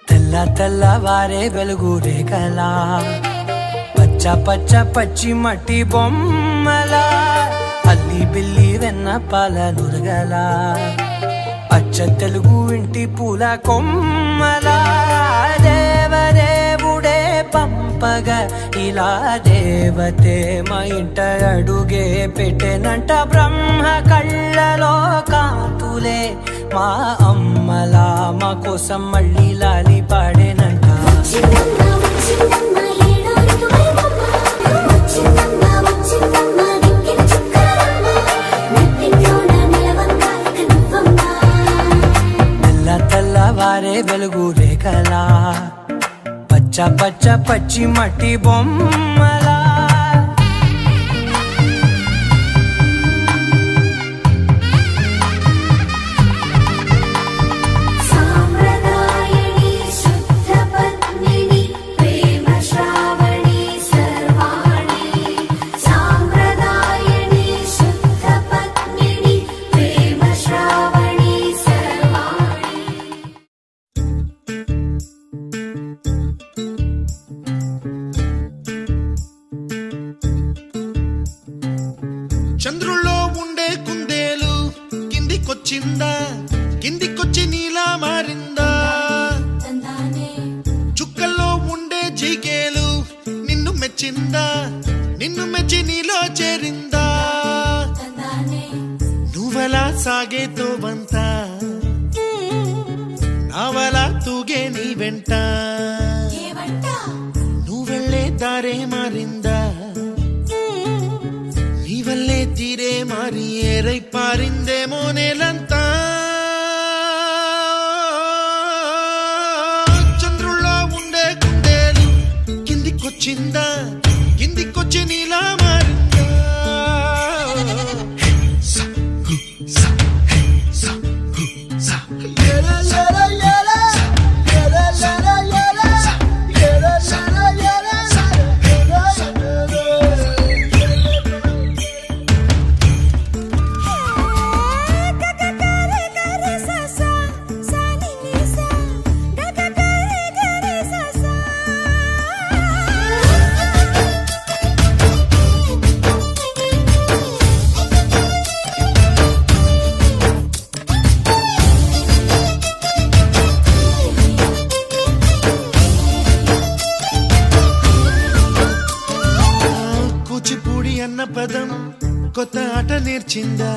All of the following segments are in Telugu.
తెల్ల తెల్లవారే వెలుగు రేఖలా పచ్చ పచ్చ పచ్చి మట్టి బొమ్మలా అల్లి బిల్లి వెన్న పాల నురగలా అచ్చ తెలుగు ఇంటి పూల కొమ్మలా దేవదేవుడే పంపగా ఇలా దేవతే మా ఇంట అడుగే పెట్టెనంట బ్రహ్మ కళ్ళలో కాతులే మా అమ్మలా మా కోసం మళ్ళీ లాలి పాడేనంట. తెల్ల తెల్లవారే వెలుగు రేఖలా పచ్చ పచ్చ పచ్చి మట్టి బొమ్మలా చంద్రుల్లో ఉండే కుందేలు కిందికొచ్చిందా, కిందికొచ్చి నీలా మారిందా? చుక్కల్లో ఉండే జీకేలు నిన్ను మెచ్చిందా, నిన్ను మెచ్చి నీలో చేరిందా? నువ్వలా సాగేతో వంత నావలా తూగే నీ వెంట, నువ్వెళ్ళే దారే మారిందా, నీవల్లే తీరే మారి ఏరై పారిందేమో నేలంతా. చంద్రుల్లో ఉండే కుందేలు కిందికొచ్చిందా, కిందికొచ్చి నీలా మారిందా? కూచిపూడి అన్న పదం కొత్త ఆట నేర్చిందా,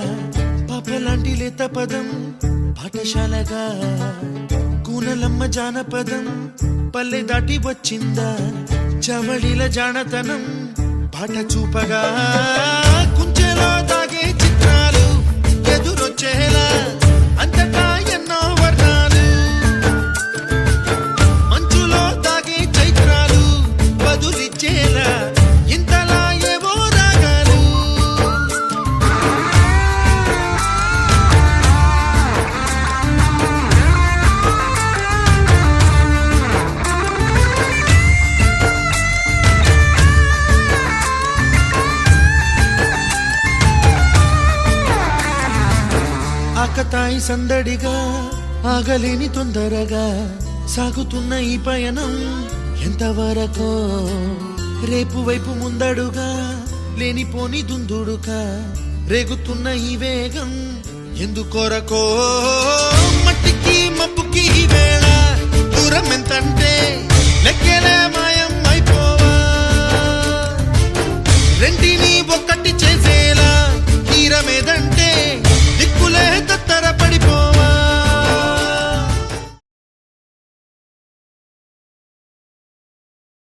పాపలాంటి లేత పదం పాఠశాలగా, కూనలమ్మ జానపదం పల్లె దాటి వచ్చిందా, చవళిల జానతనం పాట చూపగా, కుంచెలో దాగే చిత్రాలు ఎదురొచ్చేలా అంతటా ఎన్నో వర్ణాలు, మంచులో దాగే చైత్రాలు బదులిచ్చేలా ఇంతలా ఏవో రాగాలు. ఆకతాయి సందడిగా ఆగలేని తొందరగా సాగుతున్న ఈ పయనం ఎంతవరకో, రేపు వైపు ముందడుగా లేనిపోని దుందుడుగా రేగుతున్న ఈ వేగం ఎందుకొరకో.